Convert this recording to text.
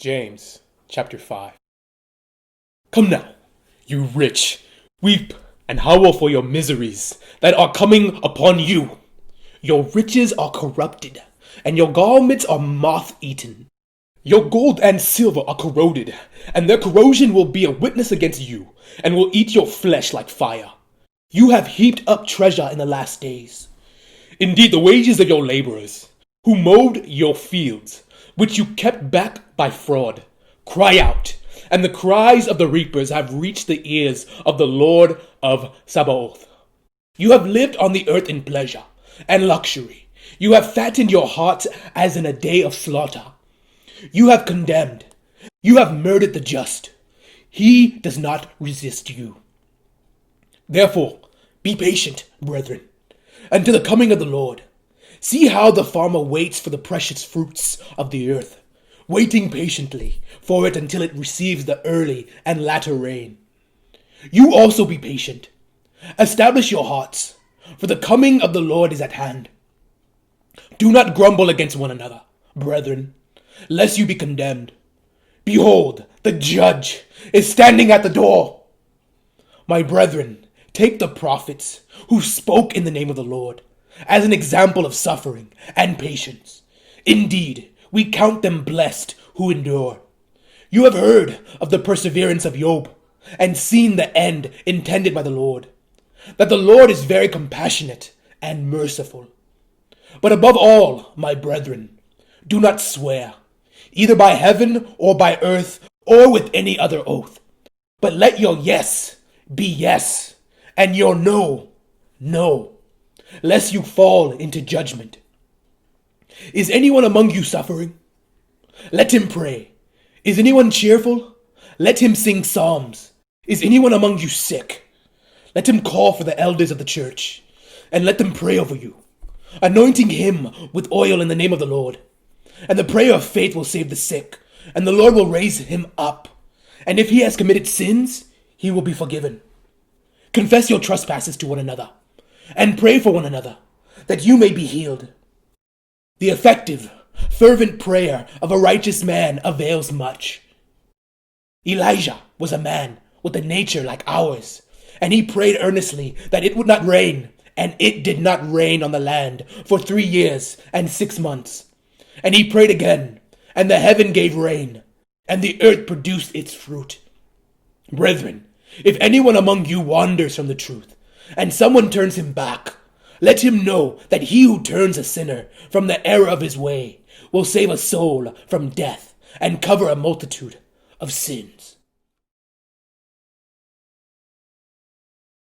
James chapter 5. Come now, you rich, weep and howl for your miseries that are coming upon you. Your riches are corrupted, and your garments are moth-eaten. Your gold and silver are corroded, and their corrosion will be a witness against you, and will eat your flesh like fire. You have heaped up treasure in the last days. Indeed, the wages of your laborers, who mowed your fields, which you kept back by fraud, cry out, and the cries of the reapers have reached the ears of the Lord of Sabaoth. You have lived on the earth in pleasure and luxury. You have fattened your hearts as in a day of slaughter. You have condemned. You have murdered the just. He does not resist you. Therefore, be patient, brethren, until the coming of the Lord. See how the farmer waits for the precious fruits of the earth, waiting patiently for it until it receives the early and latter rain. You also be patient. Establish your hearts, for the coming of the Lord is at hand. Do not grumble against one another, brethren, lest you be condemned. Behold, the judge is standing at the door. My brethren, take the prophets who spoke in the name of the Lord as an example of suffering and patience. Indeed, we count them blessed who endure. You have heard of the perseverance of Job and seen the end intended by the Lord, that the Lord is very compassionate and merciful. But above all, my brethren, do not swear, either by heaven or by earth or with any other oath, but let your yes be yes, and your no, no, lest you fall into judgment. Is anyone among you suffering? Let him pray. Is anyone cheerful? Let him sing psalms. Is anyone among you sick? Let him call for the elders of the church, and let them pray over you, anointing him with oil in the name of the Lord. And the prayer of faith will save the sick, and the Lord will raise him up. And if he has committed sins, he will be forgiven. Confess your trespasses to one another, and pray for one another, that you may be healed. The effective, fervent prayer of a righteous man avails much. Elijah was a man with a nature like ours, and he prayed earnestly that it would not rain, and it did not rain on the land for 3 years and 6 months. And he prayed again, and the heaven gave rain, and the earth produced its fruit. Brethren, if anyone among you wanders from the truth, and someone turns him back, let him know that he who turns a sinner from the error of his way will save a soul from death and cover a multitude of sins.